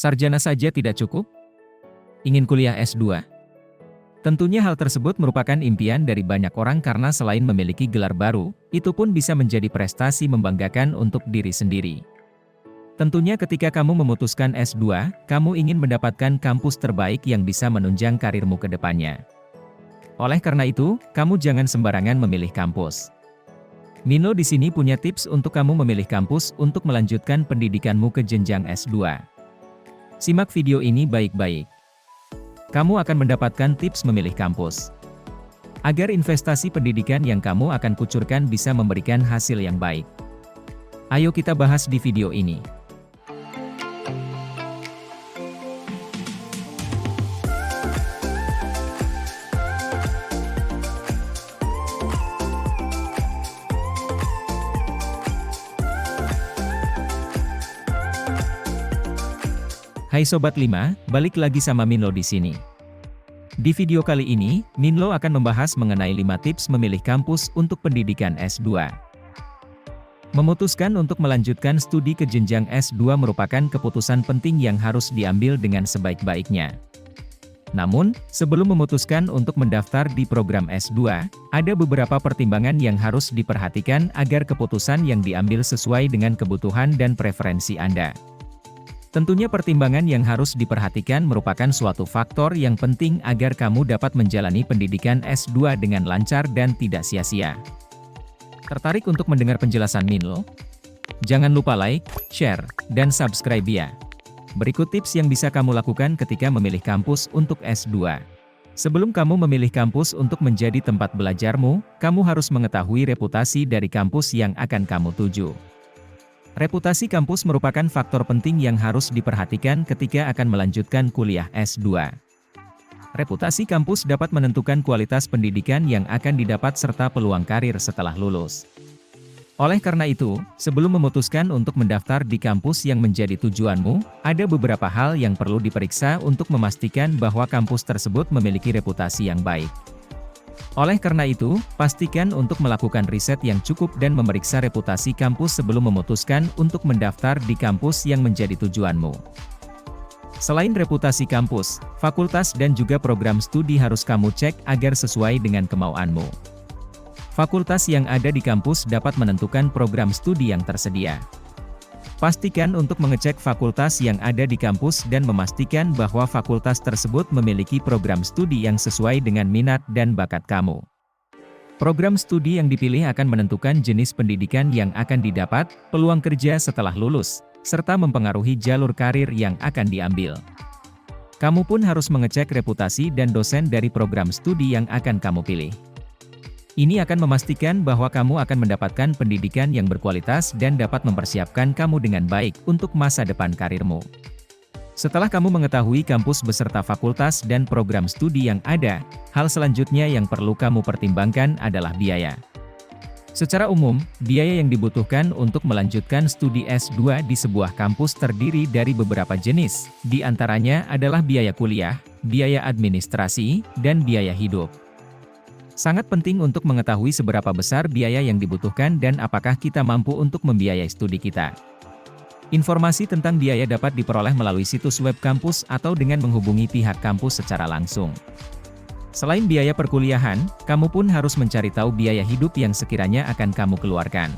Sarjana saja tidak cukup? Ingin kuliah S2? Tentunya hal tersebut merupakan impian dari banyak orang karena selain memiliki gelar baru, itu pun bisa menjadi prestasi membanggakan untuk diri sendiri. Tentunya ketika kamu memutuskan S2, kamu ingin mendapatkan kampus terbaik yang bisa menunjang karirmu ke depannya. Oleh karena itu, kamu jangan sembarangan memilih kampus. Minlo di sini punya tips untuk kamu memilih kampus untuk melanjutkan pendidikanmu ke jenjang S2. Simak video ini baik-baik. Kamu akan mendapatkan tips memilih kampus. Agar investasi pendidikan yang kamu akan kucurkan bisa memberikan hasil yang baik. Ayo kita bahas di video ini. Hai Sobat 5, balik lagi sama Minlo di sini. Di video kali ini, Minlo akan membahas mengenai 5 tips memilih kampus untuk pendidikan S2. Memutuskan untuk melanjutkan studi ke jenjang S2 merupakan keputusan penting yang harus diambil dengan sebaik-baiknya. Namun, sebelum memutuskan untuk mendaftar di program S2, ada beberapa pertimbangan yang harus diperhatikan agar keputusan yang diambil sesuai dengan kebutuhan dan preferensi Anda. Tentunya pertimbangan yang harus diperhatikan merupakan suatu faktor yang penting agar kamu dapat menjalani pendidikan S2 dengan lancar dan tidak sia-sia. Tertarik untuk mendengar penjelasan Minlo? Jangan lupa like, share, dan subscribe ya. Berikut tips yang bisa kamu lakukan ketika memilih kampus untuk S2. Sebelum kamu memilih kampus untuk menjadi tempat belajarmu, kamu harus mengetahui reputasi dari kampus yang akan kamu tuju. Reputasi kampus merupakan faktor penting yang harus diperhatikan ketika akan melanjutkan kuliah S2. Reputasi kampus dapat menentukan kualitas pendidikan yang akan didapat serta peluang karir setelah lulus. Oleh karena itu, sebelum memutuskan untuk mendaftar di kampus yang menjadi tujuanmu, ada beberapa hal yang perlu diperiksa untuk memastikan bahwa kampus tersebut memiliki reputasi yang baik. Oleh karena itu, pastikan untuk melakukan riset yang cukup dan memeriksa reputasi kampus sebelum memutuskan untuk mendaftar di kampus yang menjadi tujuanmu. Selain reputasi kampus, fakultas dan juga program studi harus kamu cek agar sesuai dengan kemauanmu. Fakultas yang ada di kampus dapat menentukan program studi yang tersedia. Pastikan untuk mengecek fakultas yang ada di kampus dan memastikan bahwa fakultas tersebut memiliki program studi yang sesuai dengan minat dan bakat kamu. Program studi yang dipilih akan menentukan jenis pendidikan yang akan didapat, peluang kerja setelah lulus, serta mempengaruhi jalur karir yang akan diambil. Kamu pun harus mengecek reputasi dan dosen dari program studi yang akan kamu pilih. Ini akan memastikan bahwa kamu akan mendapatkan pendidikan yang berkualitas dan dapat mempersiapkan kamu dengan baik untuk masa depan karirmu. Setelah kamu mengetahui kampus beserta fakultas dan program studi yang ada, hal selanjutnya yang perlu kamu pertimbangkan adalah biaya. Secara umum, biaya yang dibutuhkan untuk melanjutkan studi S2 di sebuah kampus terdiri dari beberapa jenis, di antaranya adalah biaya kuliah, biaya administrasi, dan biaya hidup. Sangat penting untuk mengetahui seberapa besar biaya yang dibutuhkan dan apakah kita mampu untuk membiayai studi kita. Informasi tentang biaya dapat diperoleh melalui situs web kampus atau dengan menghubungi pihak kampus secara langsung. Selain biaya perkuliahan, kamu pun harus mencari tahu biaya hidup yang sekiranya akan kamu keluarkan.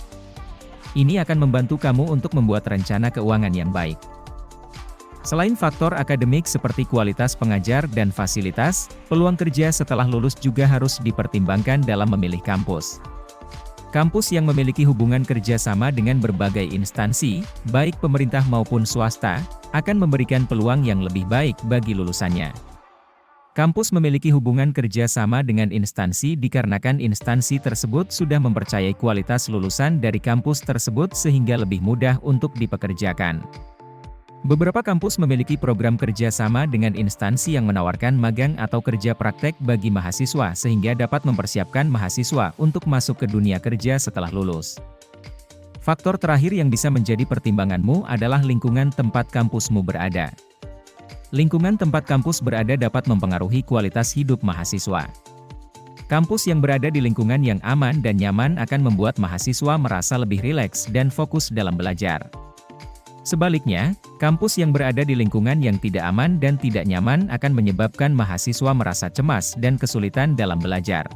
Ini akan membantu kamu untuk membuat rencana keuangan yang baik. Selain faktor akademik seperti kualitas pengajar dan fasilitas, peluang kerja setelah lulus juga harus dipertimbangkan dalam memilih kampus. Kampus yang memiliki hubungan kerjasama dengan berbagai instansi, baik pemerintah maupun swasta, akan memberikan peluang yang lebih baik bagi lulusannya. Kampus memiliki hubungan kerjasama dengan instansi dikarenakan instansi tersebut sudah mempercayai kualitas lulusan dari kampus tersebut sehingga lebih mudah untuk dipekerjakan. Beberapa kampus memiliki program kerja sama dengan instansi yang menawarkan magang atau kerja praktek bagi mahasiswa sehingga dapat mempersiapkan mahasiswa untuk masuk ke dunia kerja setelah lulus. Faktor terakhir yang bisa menjadi pertimbanganmu adalah lingkungan tempat kampusmu berada. Lingkungan tempat kampus berada dapat mempengaruhi kualitas hidup mahasiswa. Kampus yang berada di lingkungan yang aman dan nyaman akan membuat mahasiswa merasa lebih rileks dan fokus dalam belajar. Sebaliknya, kampus yang berada di lingkungan yang tidak aman dan tidak nyaman akan menyebabkan mahasiswa merasa cemas dan kesulitan dalam belajar.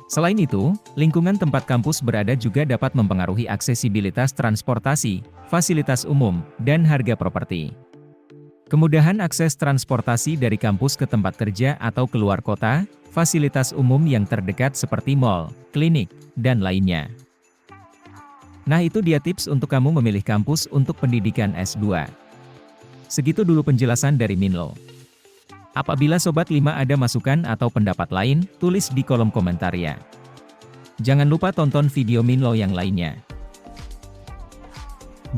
Selain itu, lingkungan tempat kampus berada juga dapat mempengaruhi aksesibilitas transportasi, fasilitas umum, dan harga properti. Kemudahan akses transportasi dari kampus ke tempat kerja atau keluar kota, fasilitas umum yang terdekat seperti mal, klinik, dan lainnya. Nah, itu dia tips untuk kamu memilih kampus untuk pendidikan S2. Segitu dulu penjelasan dari Minlo. Apabila Sobat 5 ada masukan atau pendapat lain, tulis di kolom komentar ya. Jangan lupa tonton video Minlo yang lainnya.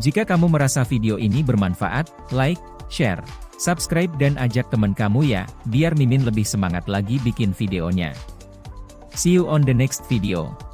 Jika kamu merasa video ini bermanfaat, like, share, subscribe dan ajak teman kamu ya, biar Mimin lebih semangat lagi bikin videonya. See you on the next video.